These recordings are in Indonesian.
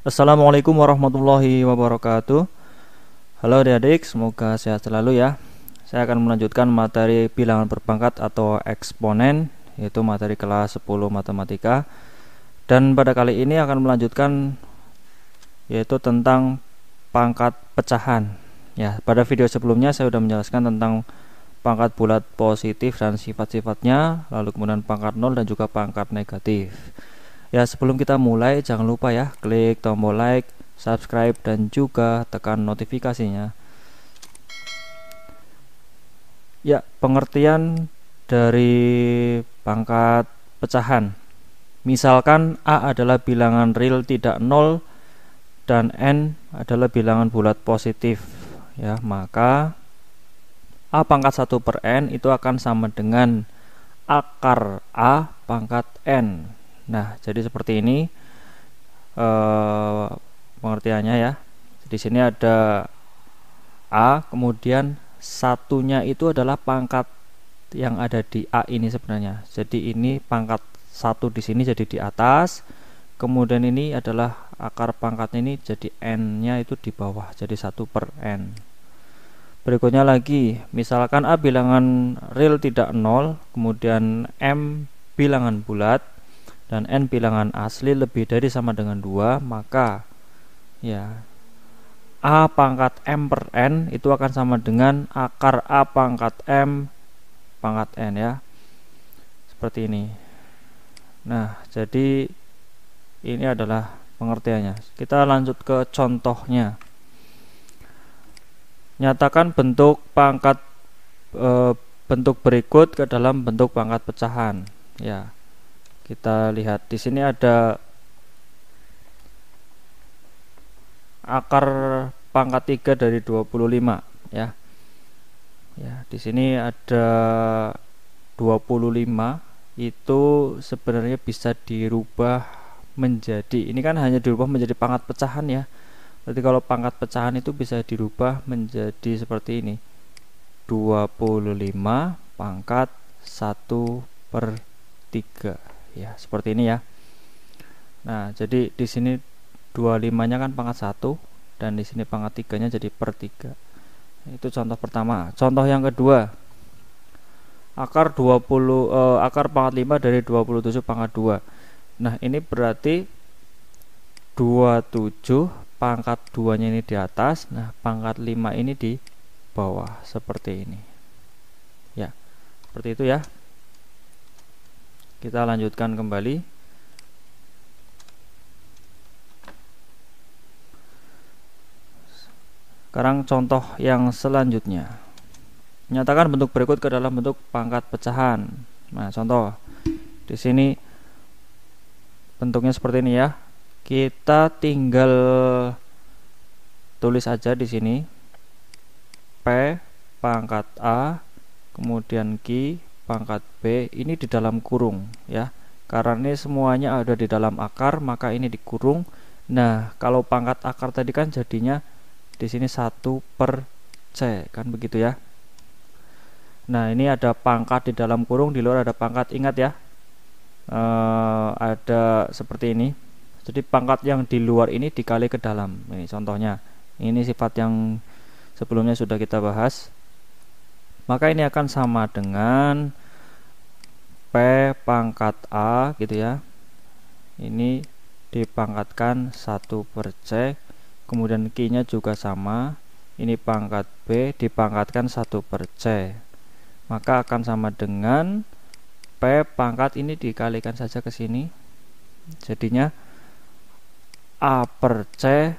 Assalamualaikum warahmatullahi wabarakatuh. Halo adik-adik, semoga sehat selalu ya. Saya akan melanjutkan materi bilangan berpangkat atau eksponen, yaitu materi kelas 10 matematika. Dan pada kali ini akan melanjutkan yaitu tentang pangkat pecahan. Ya, pada video sebelumnya saya sudah menjelaskan tentang pangkat bulat positif dan sifat-sifatnya, lalu kemudian pangkat 0 dan juga pangkat negatif. Ya, sebelum kita mulai jangan lupa ya klik tombol like, subscribe dan juga tekan notifikasinya. Ya, pengertian dari pangkat pecahan. Misalkan A adalah bilangan real tidak 0 dan N adalah bilangan bulat positif ya, maka A pangkat 1 per N itu akan sama dengan akar A pangkat N. Nah, jadi seperti ini pengertiannya ya. Di sini ada A, kemudian satunya itu adalah pangkat yang ada di A ini sebenarnya. Jadi ini pangkat 1 di sini jadi di atas. Kemudian ini adalah akar pangkatnya ini jadi N-nya itu di bawah. Jadi 1 per N. Berikutnya lagi, misalkan A bilangan real tidak 0, kemudian M bilangan bulat dan N bilangan asli lebih dari sama dengan 2, maka ya A pangkat M per N itu akan sama dengan akar A pangkat M pangkat N ya, seperti ini. Nah, jadi ini adalah pengertiannya. Kita lanjut ke contohnya. Nyatakan bentuk pangkat bentuk berikut ke dalam bentuk pangkat pecahan ya. Kita lihat di sini ada akar pangkat 3 dari 25 ya. Ya, di sini ada 25 itu sebenarnya bisa dirubah menjadi, ini kan hanya dirubah menjadi pangkat pecahan ya. Berarti kalau pangkat pecahan itu bisa dirubah menjadi seperti ini. 25 pangkat 1 per 3. Ya, seperti ini ya. Nah, jadi di sini 25-nya kan pangkat 1 dan di sini pangkat 3-nya jadi per 3. Itu contoh pertama. Contoh yang kedua. Akar pangkat 5 dari 27 pangkat 2. Nah, ini berarti 27 pangkat 2-nya ini di atas, nah pangkat 5 ini di bawah seperti ini. Ya, seperti itu ya. Kita lanjutkan kembali. Sekarang contoh yang selanjutnya. Nyatakan bentuk berikut ke dalam bentuk pangkat pecahan. Nah, contoh. Di sini bentuknya seperti ini ya. Kita tinggal tulis aja di sini P pangkat A, kemudian Q pangkat B, ini di dalam kurung ya. Karena ini semuanya ada di dalam akar, maka ini dikurung. Nah, kalau pangkat akar tadi kan jadinya di sini 1 per C, kan begitu ya. Nah, ini ada pangkat di dalam kurung, di luar ada pangkat. Ingat ya, ada seperti ini. Jadi pangkat yang di luar ini dikali ke dalam. Ini contohnya. Ini sifat yang sebelumnya sudah kita bahas. Maka ini akan sama dengan P pangkat A gitu ya. Ini dipangkatkan 1 per C. Kemudian Q-nya juga sama. Ini pangkat B dipangkatkan 1 per C. Maka akan sama dengan P pangkat ini dikalikan saja ke sini. Jadinya A per C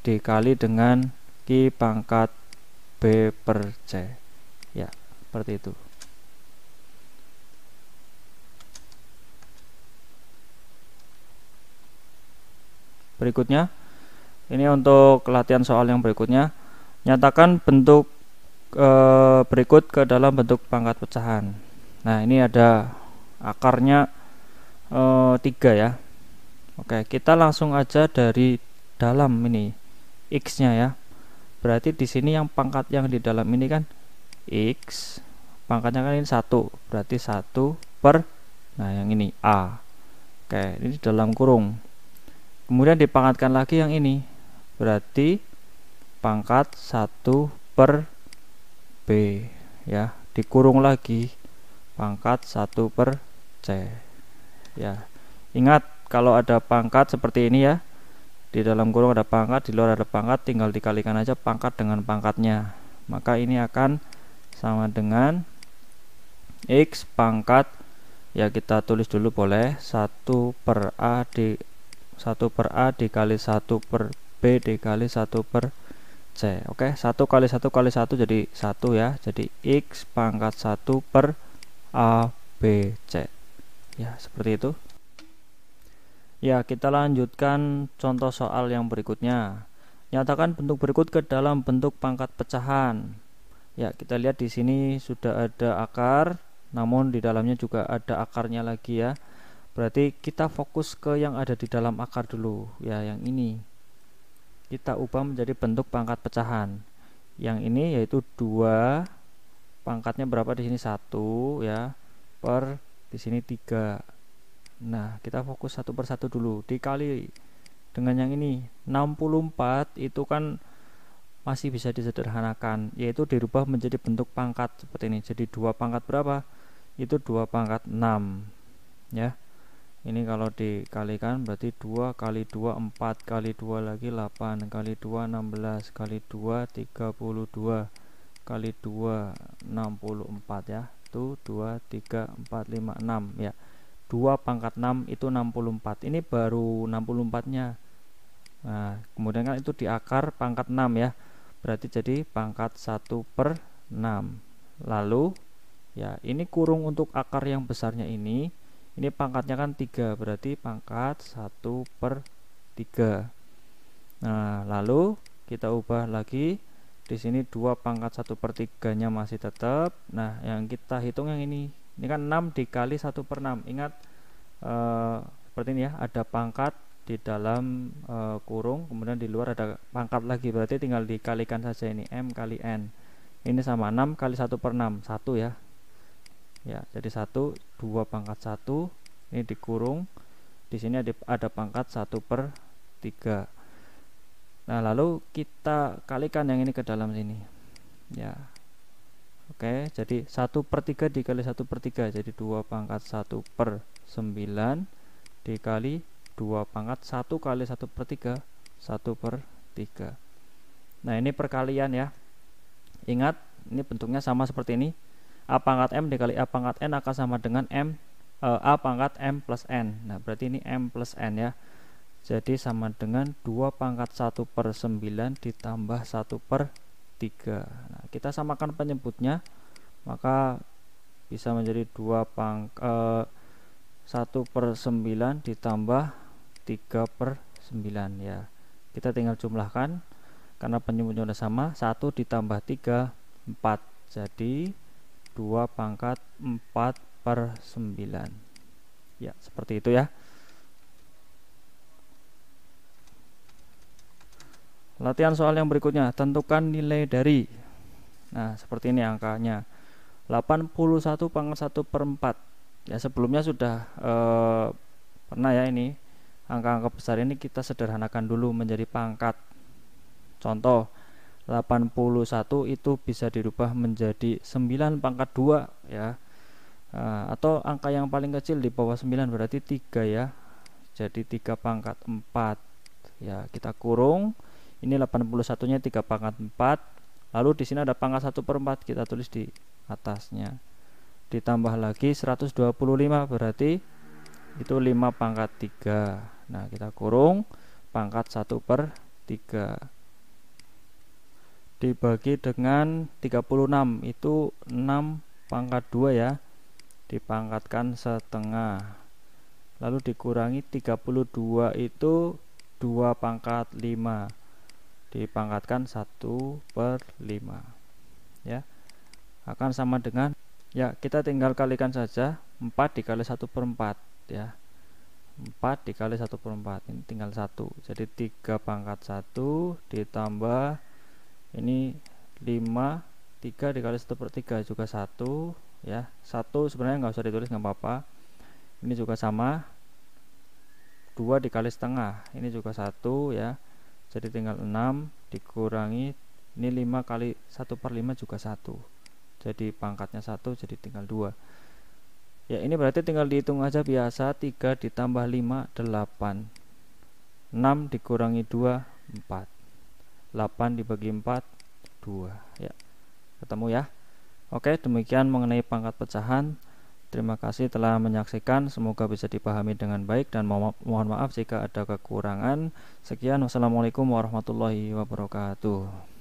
dikali dengan Q pangkat B per C. Ya, seperti itu. Berikutnya, ini untuk latihan soal yang berikutnya. Nyatakan bentuk berikut ke dalam bentuk pangkat pecahan. Nah, ini ada akarnya 3 ya. Oke, kita langsung aja dari dalam ini X-nya ya. Berarti di sini yang pangkat yang di dalam ini kan X, pangkatnya kan ini 1, berarti 1 per, nah yang ini A. Oke, ini dalam kurung. kemudian dipangkatkan lagi yang ini, berarti pangkat 1 per B ya, dikurung lagi pangkat 1 per C ya. Ingat kalau ada pangkat seperti ini ya, di dalam kurung ada pangkat, di luar ada pangkat, tinggal dikalikan aja pangkat dengan pangkatnya, maka ini akan sama dengan X pangkat, ya kita tulis dulu boleh, 1 per A dikali 1 per B dikali 1 per C. Oke, 1 kali 1 kali 1 jadi 1 ya, jadi X pangkat 1 per A B C ya, seperti itu ya. Kita lanjutkan contoh soal yang berikutnya. Nyatakan bentuk berikut ke dalam bentuk pangkat pecahan. Ya, kita lihat di sini sudah ada akar, namun di dalamnya juga ada akarnya lagi ya. Berarti kita fokus ke yang ada di dalam akar dulu ya, yang ini kita ubah menjadi bentuk pangkat pecahan. Yang ini yaitu 2, pangkatnya berapa di sini 1 ya, per di sini 3. Nah, kita fokus satu persatu dulu, dikali dengan yang ini 64, itu kan masih bisa disederhanakan, yaitu dirubah menjadi bentuk pangkat seperti ini. Jadi 2 pangkat berapa? Itu 2 pangkat 6 ya. Ini kalau dikalikan berarti 2 kali 2 4 kali 2 lagi 8 kali 2 16 kali 2 32 kali 2 64 ya. Itu 2 3 4 5 6 ya. 2 pangkat 6 itu 64. Ini baru 64-nya. Nah, kemudian kan itu di akar pangkat 6 ya. Berarti jadi pangkat 1 per 6. Lalu ya, ini kurung untuk akar yang besarnya ini. Ini pangkatnya kan 3, berarti pangkat 1 per 3. Nah, lalu kita ubah lagi. Di sini 2 pangkat 1 per 3-nya masih tetap. Nah, yang kita hitung yang ini. Ini kan 6 dikali 1 per 6. Ingat seperti ini ya, ada pangkat di dalam kurung, kemudian di luar ada pangkat lagi, berarti tinggal dikalikan saja ini, M kali N. Ini sama 6 kali 1 per 6, 1 ya. Ya, jadi 1, 2 pangkat 1, ini dikurung. Di sini ada pangkat 1 per 3. Nah, lalu kita kalikan yang ini ke dalam sini. Ya. Oke, jadi 1 per 3 dikali 1 per 3, jadi 2 pangkat 1 per 9 dikali 2 pangkat 1 kali 1 per 3, 1 per 3. Nah, ini perkalian ya. Ingat, ini bentuknya sama seperti ini. A pangkat M dikali A pangkat N akan sama dengan A pangkat M plus N. Nah, berarti ini M plus N ya. Jadi sama dengan 2 pangkat 1 per 9 ditambah 1 per 3. Nah, kita samakan penyebutnya, maka bisa menjadi 1 per 9 ditambah 3 per 9 ya. Kita tinggal jumlahkan karena penyebutnya sudah sama. 1 ditambah 3 4, jadi 2 pangkat 4 per 9 ya, seperti itu ya. Latihan soal yang berikutnya, tentukan nilai dari. Nah, seperti ini angkanya, 81 pangkat 1 per 4 ya. Sebelumnya sudah pernah ya, ini angka-angka besar ini kita sederhanakan dulu menjadi pangkat. Contoh 81 itu bisa dirubah menjadi 9 pangkat 2 ya. Atau angka yang paling kecil di bawah 9 berarti 3 ya. Jadi 3 pangkat 4 ya, kita kurung. Ini 81-nya 3 pangkat 4. Lalu di sini ada pangkat 1 per 4, kita tulis di atasnya. Ditambah lagi 125, berarti itu 5 pangkat 3. Nah, kita kurung pangkat 1 per 3 dibagi dengan 36, itu 6 pangkat 2 ya, dipangkatkan setengah. Lalu dikurangi 32, itu 2 pangkat 5 dipangkatkan 1 per 5 ya, akan sama dengan, ya kita tinggal kalikan saja, 4 dikali 1 per 4 ya, 4 dikali 1 per 4, ini tinggal 1, jadi 3 pangkat 1 ditambah ini 5, 3 dikali 1 per 3 juga 1 ya. 1 sebenarnya nggak usah ditulis, nggak apa-apa. Ini juga sama, 2 dikali setengah, ini juga 1 ya, jadi tinggal 6 dikurangi ini 5 kali 1/5 juga 1, jadi pangkatnya 1, jadi tinggal 2 ya. Ini berarti tinggal dihitung aja biasa, 3 ditambah 5 8, 6 dikurangi 2 4, 8 dibagi 4 2 ya, ketemu ya. Oke, demikian mengenai pangkat pecahan. Terima kasih telah menyaksikan, semoga bisa dipahami dengan baik dan mohon maaf jika ada kekurangan. Sekian, wassalamualaikum warahmatullahi wabarakatuh.